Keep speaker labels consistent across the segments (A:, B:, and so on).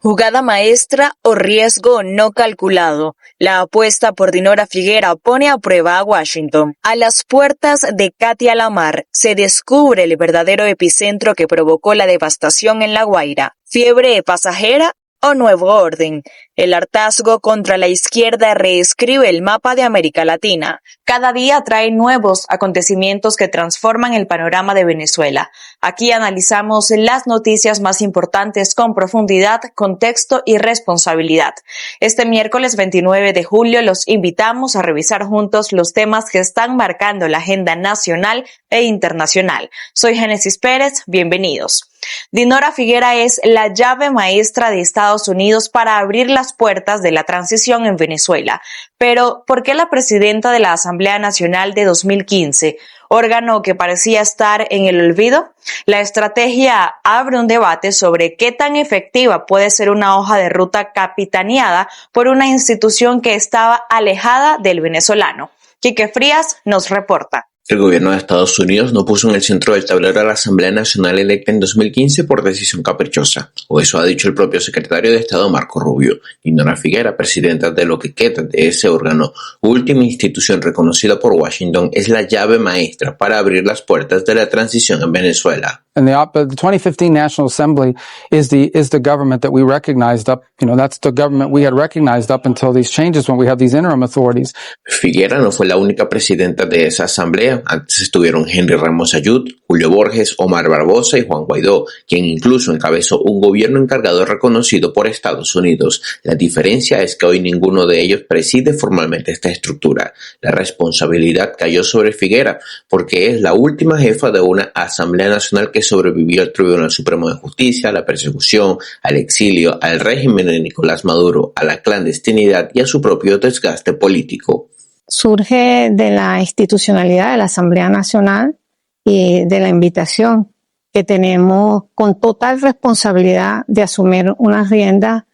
A: Jugada maestra o riesgo no calculado. La apuesta por Dinora Figuera pone a prueba a Washington. A las puertas de Katia Lamar se descubre el verdadero epicentro que provocó la devastación en La Guaira. ¿Fiebre pasajera o nuevo orden? El hartazgo contra la izquierda reescribe el mapa de América Latina. Cada día trae nuevos acontecimientos que transforman el panorama de Venezuela. Aquí analizamos las noticias más importantes con profundidad, contexto y responsabilidad. Este miércoles 29 de julio los invitamos a revisar juntos los temas que están marcando la agenda nacional e internacional. Soy Génesis Pérez, bienvenidos. Dinora Figuera es la llave maestra de Estados Unidos para abrir las puertas de la transición en Venezuela. Pero, ¿por qué la presidenta de la Asamblea Nacional de 2015, órgano que parecía estar en el olvido? La estrategia abre un debate sobre qué tan efectiva puede ser una hoja de ruta capitaneada por una institución que estaba alejada del venezolano. Quique Frías nos reporta.
B: El gobierno de Estados Unidos no puso en el centro del tablero a la Asamblea Nacional electa en 2015 por decisión caprichosa, o eso ha dicho el propio secretario de Estado Marco Rubio. Dinora Figuera, presidenta de lo que queda de ese órgano, última institución reconocida por Washington, es la llave maestra para abrir las puertas de la transición en Venezuela.
C: And the 2015 National Assembly is the government that we recognized that's the government we had recognized up until these changes when we have these interim authorities.
B: Figuera no fue la única presidenta de esa asamblea. Antes estuvieron Henry Ramos Ayud, Julio Borges, Omar Barbosa y Juan Guaidó, quien incluso encabezó un gobierno encargado reconocido por Estados Unidos. La diferencia es que hoy ninguno de ellos preside formalmente esta estructura. La responsabilidad cayó sobre Figuera porque es la última jefa de una Asamblea Nacional que sobrevivió al Tribunal Supremo de Justicia, a la persecución, al exilio, al régimen de Nicolás Maduro, a la clandestinidad y a su propio desgaste político.
D: Surge de la institucionalidad de la Asamblea Nacional y de la invitación que tenemos con total responsabilidad de asumir unas riendas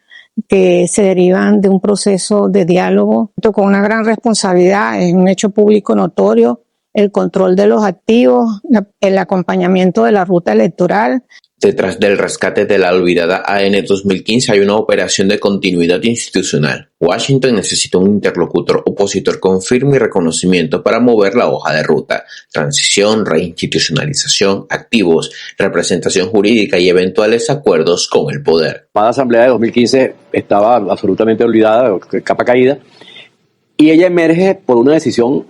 D: que se derivan de un proceso de diálogo con una gran responsabilidad. Es un hecho público notorio el control de los activos, el acompañamiento de la ruta electoral.
B: Detrás del rescate de la olvidada AN 2015 hay una operación de continuidad institucional. Washington necesita un interlocutor opositor con firme y reconocimiento para mover la hoja de ruta. Transición, reinstitucionalización, activos, representación jurídica y eventuales acuerdos con el poder.
E: La Asamblea de 2015 estaba absolutamente olvidada, capa caída, y ella emerge por una decisión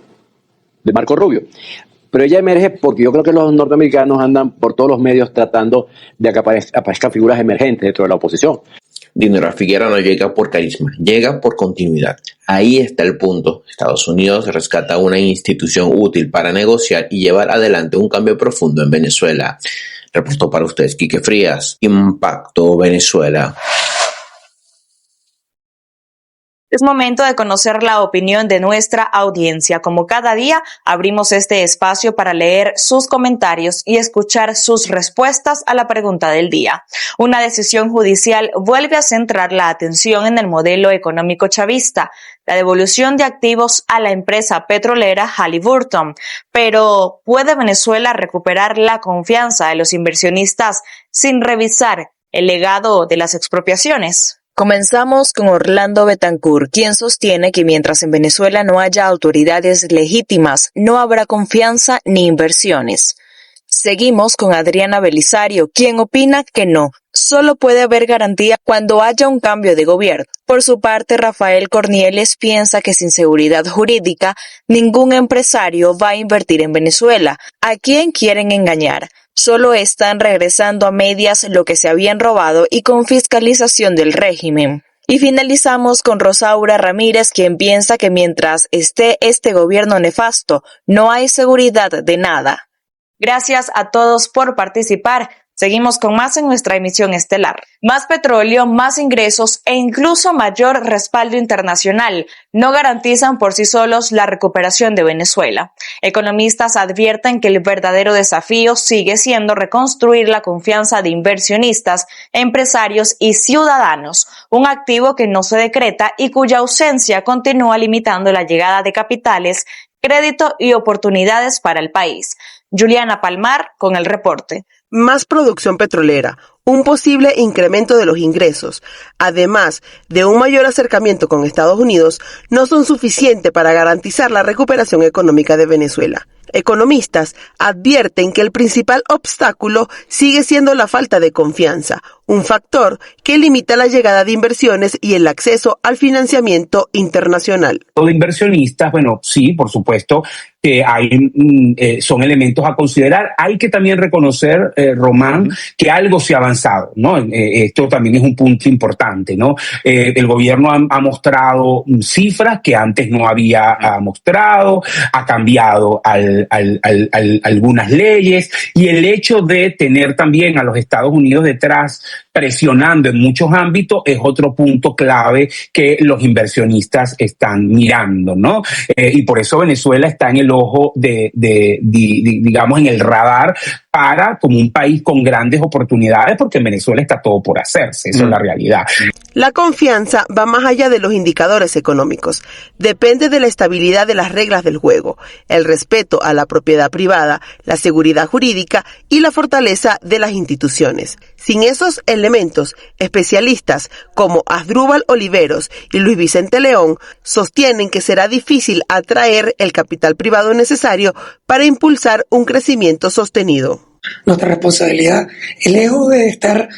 E: de Marco Rubio. Pero ella emerge porque yo creo que los norteamericanos andan por todos los medios tratando de que aparezcan figuras emergentes dentro de la oposición.
B: Dinora Figuera no llega por carisma, llega por continuidad. Ahí está el punto. Estados Unidos rescata una institución útil para negociar y llevar adelante un cambio profundo en Venezuela. Reportó para ustedes Quique Frías, Impacto Venezuela.
A: Es momento de conocer la opinión de nuestra audiencia. Como cada día, abrimos este espacio para leer sus comentarios y escuchar sus respuestas a la pregunta del día. Una decisión judicial vuelve a centrar la atención en el modelo económico chavista, la devolución de activos a la empresa petrolera Halliburton. Pero, ¿puede Venezuela recuperar la confianza de los inversionistas sin revisar el legado de las expropiaciones? Comenzamos con Orlando Betancourt, quien sostiene que mientras en Venezuela no haya autoridades legítimas, no habrá confianza ni inversiones. Seguimos con Adriana Belisario, quien opina que no, solo puede haber garantía cuando haya un cambio de gobierno. Por su parte, Rafael Cornieles piensa que sin seguridad jurídica, ningún empresario va a invertir en Venezuela. ¿A quién quieren engañar? Solo están regresando a medias lo que se habían robado y con fiscalización del régimen. Y finalizamos con Rosaura Ramírez, quien piensa que mientras esté este gobierno nefasto, no hay seguridad de nada. Gracias a todos por participar. Seguimos con más en nuestra emisión estelar. Más petróleo, más ingresos e incluso mayor respaldo internacional no garantizan por sí solos la recuperación de Venezuela. Economistas advierten que el verdadero desafío sigue siendo reconstruir la confianza de inversionistas, empresarios y ciudadanos, un activo que no se decreta y cuya ausencia continúa limitando la llegada de capitales, crédito y oportunidades para el país. Juliana Palmar con el reporte.
F: Más producción petrolera, un posible incremento de los ingresos, además de un mayor acercamiento con Estados Unidos, no son suficientes para garantizar la recuperación económica de Venezuela. Economistas advierten que el principal obstáculo sigue siendo la falta de confianza, un factor que limita la llegada de inversiones y el acceso al financiamiento internacional.
G: Los inversionistas, bueno, sí, por supuesto, que son elementos a considerar. Hay que también reconocer, Román, que algo se ha avanzado, ¿no? Esto también es un punto importante, ¿no? El gobierno ha mostrado cifras que antes no había mostrado, ha cambiado algunas leyes, y el hecho de tener también a los Estados Unidos detrás presionando en muchos ámbitos es otro punto clave que los inversionistas están mirando, ¿no? Y por eso Venezuela está en el ojo digamos, en el radar como un país con grandes oportunidades, porque en Venezuela está todo por hacerse, eso es la realidad.
F: La confianza va más allá de los indicadores económicos. Depende de la estabilidad de las reglas del juego, el respeto a la propiedad privada, la seguridad jurídica y la fortaleza de las instituciones. Sin esos elementos, especialistas como Asdrúbal Oliveros y Luis Vicente León sostienen que será difícil atraer el capital privado necesario para impulsar un crecimiento sostenido.
H: Nuestra responsabilidad, lejos de estar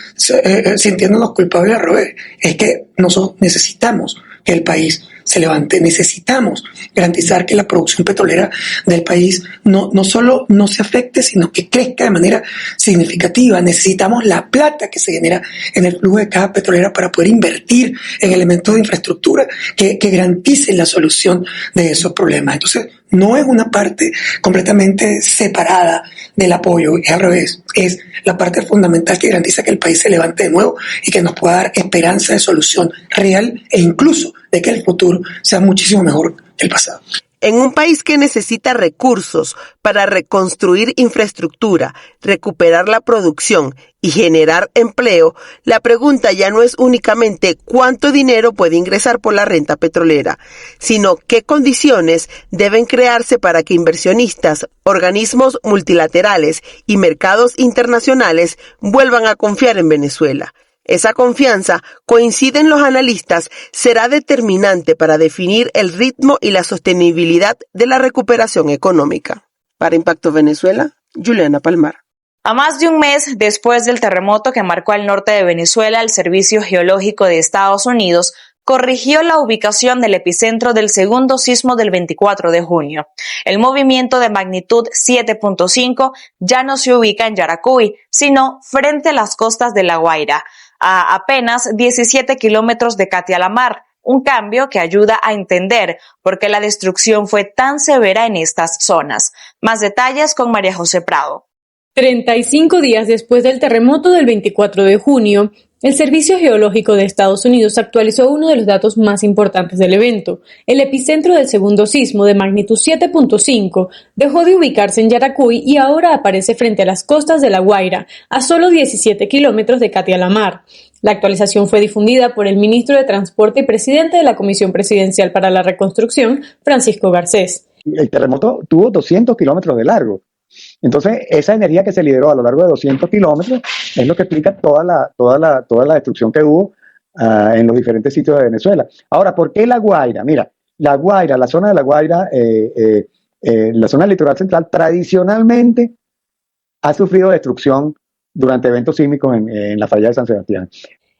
H: sintiéndonos culpables al revés, es que nosotros necesitamos que el país se levante, necesitamos garantizar que la producción petrolera del país no solo no se afecte, sino que crezca de manera significativa. Necesitamos la plata que se genera en el flujo de caja petrolera para poder invertir en elementos de infraestructura que garanticen la solución de esos problemas. Entonces, no es una parte completamente separada del apoyo, es al revés, es la parte fundamental que garantiza que el país se levante de nuevo y que nos pueda dar esperanza de solución real e incluso de que el futuro sea muchísimo mejor que el pasado.
F: En un país que necesita recursos para reconstruir infraestructura, recuperar la producción y generar empleo, la pregunta ya no es únicamente cuánto dinero puede ingresar por la renta petrolera, sino qué condiciones deben crearse para que inversionistas, organismos multilaterales y mercados internacionales vuelvan a confiar en Venezuela. Esa confianza, coinciden los analistas, será determinante para definir el ritmo y la sostenibilidad de la recuperación económica. Para Impacto Venezuela, Juliana Palmar.
A: A más de un mes después del terremoto que marcó al norte de Venezuela, el Servicio Geológico de Estados Unidos corrigió la ubicación del epicentro del segundo sismo del 24 de junio. El movimiento de magnitud 7.5 ya no se ubica en Yaracuy, sino frente a las costas de La Guaira, a apenas 17 kilómetros de Catia-la-Mar, un cambio que ayuda a entender por qué la destrucción fue tan severa en estas zonas. Más detalles con María José Prado.
I: 35 días después del terremoto del 24 de junio, el Servicio Geológico de Estados Unidos actualizó uno de los datos más importantes del evento. El epicentro del segundo sismo, de magnitud 7.5, dejó de ubicarse en Yaracuy y ahora aparece frente a las costas de La Guaira, a solo 17 kilómetros de Catia-la-Mar. La actualización fue difundida por el ministro de Transporte y presidente de la Comisión Presidencial para la Reconstrucción, Francisco Garcés.
J: El terremoto tuvo 200 kilómetros de largo. Entonces, esa energía que se liberó a lo largo de 200 kilómetros es lo que explica toda la destrucción que hubo en los diferentes sitios de Venezuela. Ahora, ¿por qué La Guaira? Mira, La Guaira, la zona de La Guaira, la zona del litoral central, tradicionalmente ha sufrido destrucción durante eventos sísmicos en la falla de San Sebastián.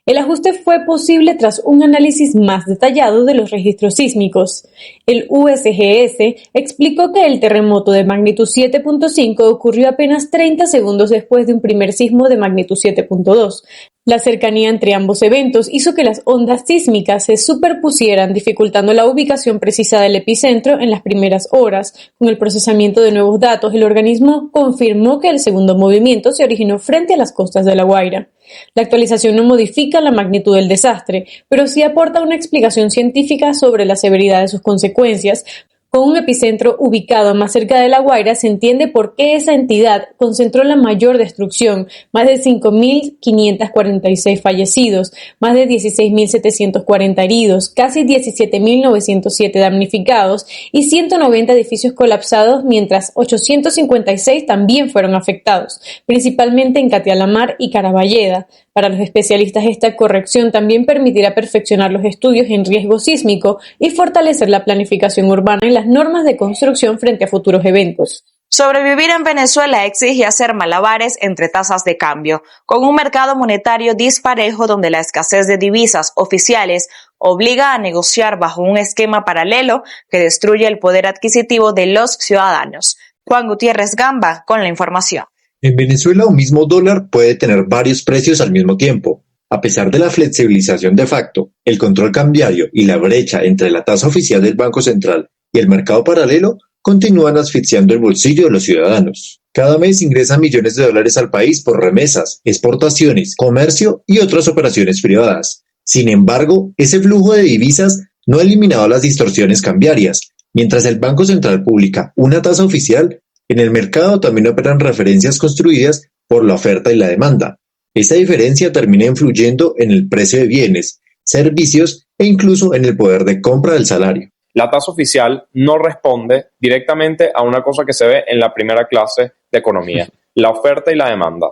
I: El ajuste fue posible tras un análisis más detallado de los registros sísmicos. El USGS explicó que el terremoto de magnitud 7.5 ocurrió apenas 30 segundos después de un primer sismo de magnitud 7.2. La cercanía entre ambos eventos hizo que las ondas sísmicas se superpusieran, dificultando la ubicación precisa del epicentro en las primeras horas. Con el procesamiento de nuevos datos, el organismo confirmó que el segundo movimiento se originó frente a las costas de La Guaira. La actualización no modifica la magnitud del desastre, pero sí aporta una explicación científica sobre la severidad de sus consecuencias, Con un epicentro ubicado más cerca de La Guaira, se entiende por qué esa entidad concentró la mayor destrucción, más de 5.546 fallecidos, más de 16.740 heridos, casi 17.907 damnificados y 190 edificios colapsados, mientras 856 también fueron afectados, principalmente en Catialamar y Caraballeda. Para los especialistas, esta corrección también permitirá perfeccionar los estudios en riesgo sísmico y fortalecer la planificación urbana y las normas de construcción frente a futuros eventos.
A: Sobrevivir en Venezuela exige hacer malabares entre tasas de cambio, con un mercado monetario disparejo donde la escasez de divisas oficiales obliga a negociar bajo un esquema paralelo que destruye el poder adquisitivo de los ciudadanos. Juan Gutiérrez Gamba con la información.
K: En Venezuela, un mismo dólar puede tener varios precios al mismo tiempo. A pesar de la flexibilización de facto, el control cambiario y la brecha entre la tasa oficial del Banco Central y el mercado paralelo continúan asfixiando el bolsillo de los ciudadanos. Cada mes ingresan millones de dólares al país por remesas, exportaciones, comercio y otras operaciones privadas. Sin embargo, ese flujo de divisas no ha eliminado las distorsiones cambiarias. Mientras el Banco Central publica una tasa oficial, en el mercado también operan referencias construidas por la oferta y la demanda. Esa diferencia termina influyendo en el precio de bienes, servicios e incluso en el poder de compra del salario.
L: La tasa oficial no responde directamente a una cosa que se ve en la primera clase de economía, la oferta y la demanda.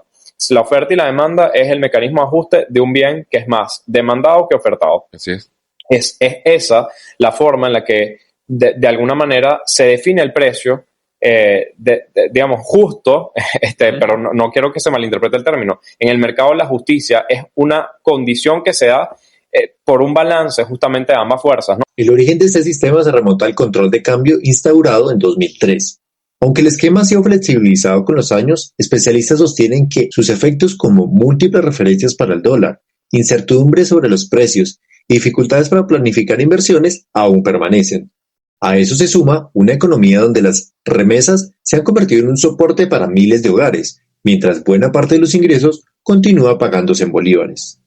L: La oferta y la demanda es el mecanismo de ajuste de un bien que es más demandado que ofertado.
M: Así es.
L: Es esa la forma en la que de alguna manera se define el precio, digamos, justo, pero no quiero que se malinterprete el término. En el mercado de la justicia es una condición que se da por un balance justamente de ambas fuerzas, ¿no?
K: El origen de este sistema se remonta al control de cambio instaurado en 2003. Aunque el esquema ha sido flexibilizado con los años, especialistas sostienen que sus efectos como múltiples referencias para el dólar, incertidumbre sobre los precios y dificultades para planificar inversiones aún permanecen. A eso se suma una economía donde las remesas se han convertido en un soporte para miles de hogares, mientras buena parte de los ingresos continúa pagándose en bolívares.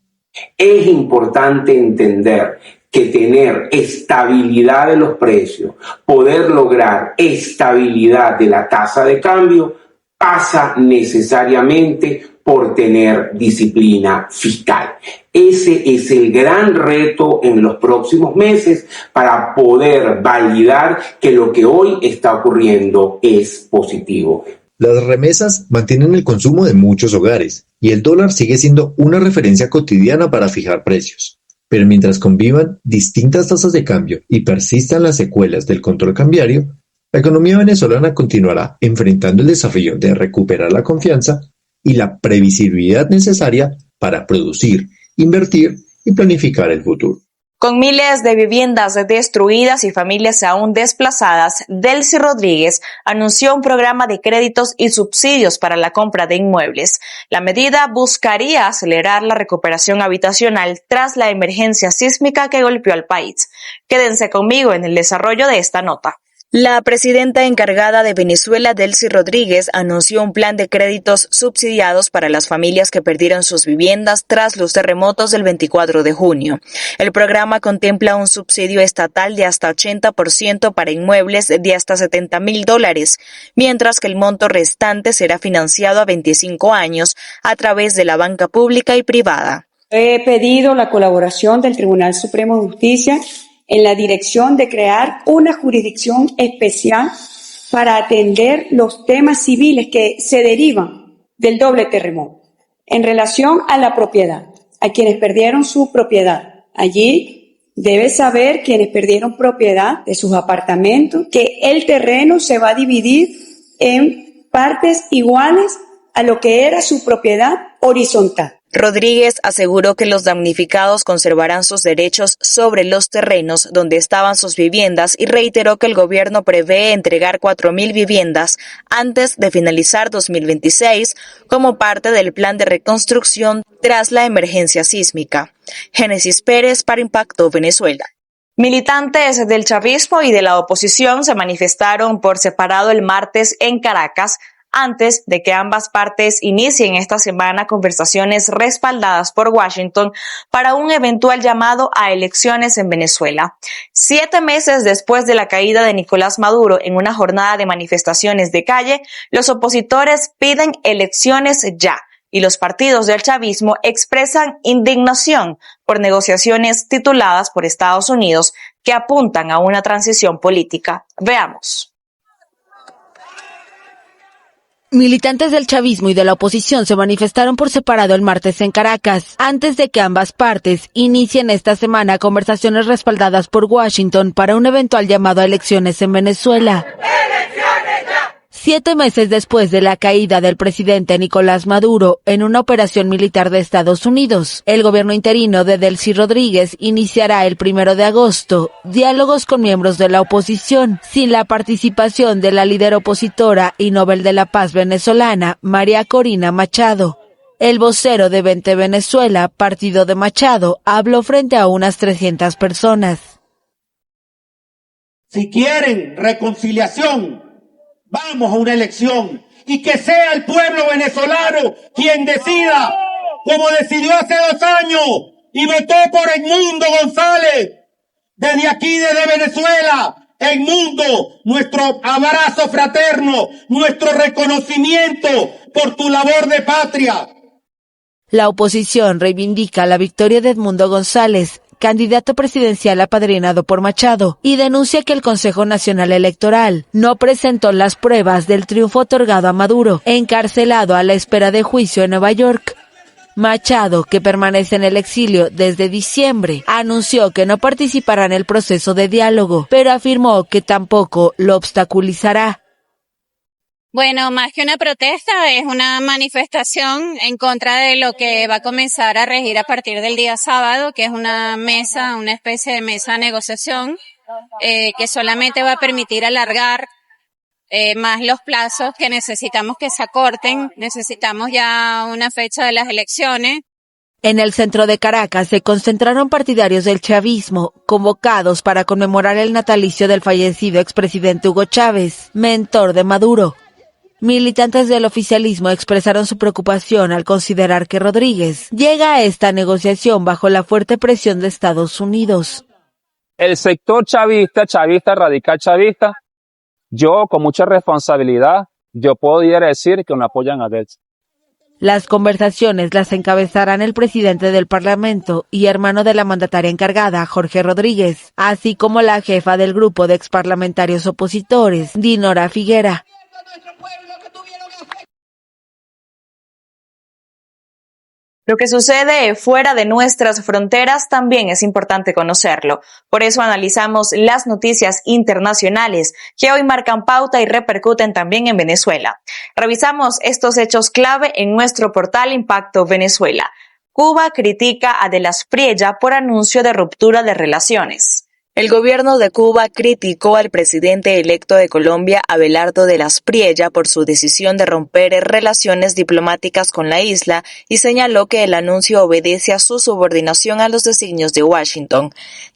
N: Es importante entender que tener estabilidad de los precios, poder lograr estabilidad de la tasa de cambio, pasa necesariamente por tener disciplina fiscal. Ese es el gran reto en los próximos meses para poder validar que lo que hoy está ocurriendo es positivo.
K: Las remesas mantienen el consumo de muchos hogares y el dólar sigue siendo una referencia cotidiana para fijar precios. Pero mientras convivan distintas tasas de cambio y persistan las secuelas del control cambiario, la economía venezolana continuará enfrentando el desafío de recuperar la confianza y la previsibilidad necesaria para producir, invertir y planificar el futuro.
A: Con miles de viviendas destruidas y familias aún desplazadas, Delcy Rodríguez anunció un programa de créditos y subsidios para la compra de inmuebles. La medida buscaría acelerar la recuperación habitacional tras la emergencia sísmica que golpeó al país. Quédense conmigo en el desarrollo de esta nota. La presidenta encargada de Venezuela, Delcy Rodríguez, anunció un plan de créditos subsidiados para las familias que perdieron sus viviendas tras los terremotos del 24 de junio. El programa contempla un subsidio estatal de hasta 80% para inmuebles de hasta $70,000, mientras que el monto restante será financiado a 25 años a través de la banca pública y privada.
O: He pedido la colaboración del Tribunal Supremo de Justicia en la dirección de crear una jurisdicción especial para atender los temas civiles que se derivan del doble terremoto en relación a la propiedad, a quienes perdieron su propiedad. Allí debe saber quienes perdieron propiedad de sus apartamentos que el terreno se va a dividir en partes iguales a lo que era su propiedad horizontal.
A: Rodríguez aseguró que los damnificados conservarán sus derechos sobre los terrenos donde estaban sus viviendas y reiteró que el gobierno prevé entregar 4.000 viviendas antes de finalizar 2026 como parte del plan de reconstrucción tras la emergencia sísmica. Génesis Pérez para Impacto Venezuela. Militantes del chavismo y de la oposición se manifestaron por separado el martes en Caracas antes de que ambas partes inicien esta semana conversaciones respaldadas por Washington para un eventual llamado a elecciones en Venezuela. 7 meses después de la caída de Nicolás Maduro en una jornada de manifestaciones de calle, los opositores piden elecciones ya. Y los partidos del chavismo expresan indignación por negociaciones tituladas por Estados Unidos que apuntan a una transición política. Veamos.
M: Militantes del chavismo y de la oposición se manifestaron por separado el martes en Caracas, antes de que ambas partes inicien esta semana conversaciones respaldadas por Washington para un eventual llamado a elecciones en Venezuela. 7 meses después de la caída del presidente Nicolás Maduro en una operación militar de Estados Unidos, el gobierno interino de Delcy Rodríguez iniciará el 1 de agosto diálogos con miembros de la oposición, sin la participación de la líder opositora y Nobel de la Paz venezolana, María Corina Machado. El vocero de Vente Venezuela, partido de Machado, habló frente a unas 300 personas.
P: Si quieren reconciliación, vamos a una elección y que sea el pueblo venezolano quien decida, como decidió hace 2 años y votó por Edmundo González. Desde aquí, desde Venezuela, Edmundo, nuestro abrazo fraterno, nuestro reconocimiento por tu labor de patria.
M: La oposición reivindica la victoria de Edmundo González, candidato presidencial apadrinado por Machado, y denuncia que el Consejo Nacional Electoral no presentó las pruebas del triunfo otorgado a Maduro, encarcelado a la espera de juicio en Nueva York. Machado, que permanece en el exilio desde diciembre, anunció que no participará en el proceso de diálogo, pero afirmó que tampoco lo obstaculizará.
Q: Bueno, más que una protesta, es una manifestación en contra de lo que va a comenzar a regir a partir del día sábado, que es una mesa, una especie de mesa de negociación, que solamente va a permitir alargar más los plazos que necesitamos que se acorten. Necesitamos ya una fecha de las elecciones.
M: En el centro de Caracas se concentraron partidarios del chavismo, convocados para conmemorar el natalicio del fallecido expresidente Hugo Chávez, mentor de Maduro. Militantes del oficialismo expresaron su preocupación al considerar que Rodríguez llega a esta negociación bajo la fuerte presión de Estados Unidos.
R: El sector chavista, radical chavista, yo con mucha responsabilidad, yo podría decir que no apoyan a Delcy.
M: Las conversaciones las encabezarán el presidente del Parlamento y hermano de la mandataria encargada, Jorge Rodríguez, así como la jefa del grupo de exparlamentarios opositores, Dinora Figuera.
A: Lo que sucede fuera de nuestras fronteras también es importante conocerlo. Por eso analizamos las noticias internacionales que hoy marcan pauta y repercuten también en Venezuela. Revisamos estos hechos clave en nuestro portal Impacto Venezuela. Cuba critica a De las Priella por anuncio de ruptura de relaciones. El gobierno de Cuba criticó al presidente electo de Colombia, Abelardo de las Priella, por su decisión de romper relaciones diplomáticas con la isla y señaló que el anuncio obedece a su subordinación a los designios de Washington.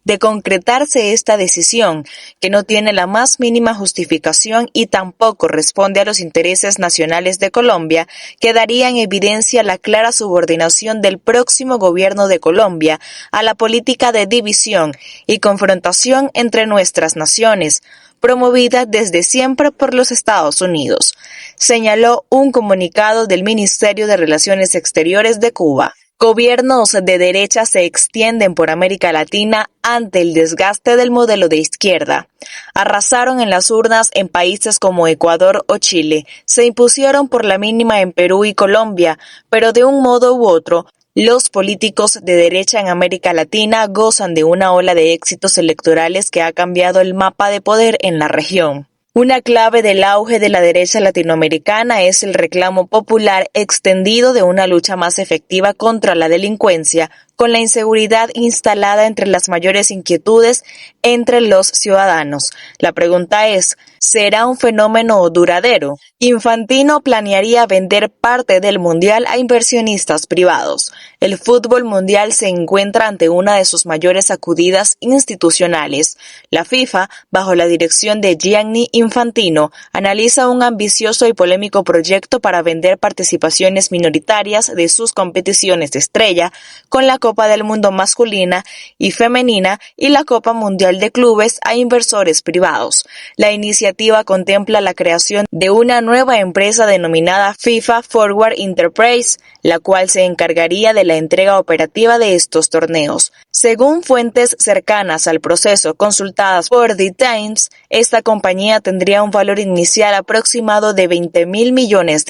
A: De concretarse esta decisión, que no tiene la más mínima justificación y tampoco responde a los intereses nacionales de Colombia, quedaría en evidencia la clara subordinación del próximo gobierno de Colombia a la política de división y confrontación entre nuestras naciones, promovida desde siempre por los Estados Unidos, señaló un comunicado del Ministerio de Relaciones Exteriores de Cuba. Gobiernos de derecha se extienden por América Latina ante el desgaste del modelo de izquierda. Arrasaron en las urnas en países como Ecuador o Chile, se impusieron por la mínima en Perú y Colombia, pero de un modo u otro, los políticos de derecha en América Latina gozan de una ola de éxitos electorales que ha cambiado el mapa de poder en la región. Una clave del auge de la derecha latinoamericana es el reclamo popular extendido de una lucha más efectiva contra la delincuencia, con la inseguridad instalada entre las mayores inquietudes entre los ciudadanos. La pregunta es, ¿será un fenómeno duradero? Infantino planearía vender parte del Mundial a inversionistas privados. El fútbol mundial se encuentra ante una de sus mayores sacudidas institucionales. La FIFA, bajo la dirección de Gianni Infantino, analiza un ambicioso y polémico proyecto para vender participaciones minoritarias de sus competiciones de estrella, con la Copa del Mundo masculina y femenina y la Copa Mundial de Clubes a inversores privados. La iniciativa contempla la creación de una nueva empresa denominada FIFA Forward Enterprise, la cual se encargaría de la entrega operativa de estos torneos. Según fuentes cercanas al proceso consultadas por The Times, esta compañía tendría un valor inicial aproximado de $20.000 millones.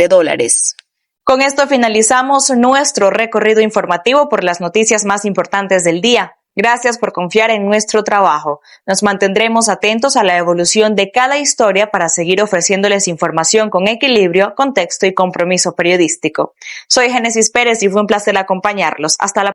A: Con esto finalizamos nuestro recorrido informativo por las noticias más importantes del día. Gracias por confiar en nuestro trabajo. Nos mantendremos atentos a la evolución de cada historia para seguir ofreciéndoles información con equilibrio, contexto y compromiso periodístico. Soy Génesis Pérez y fue un placer acompañarlos. Hasta la próxima.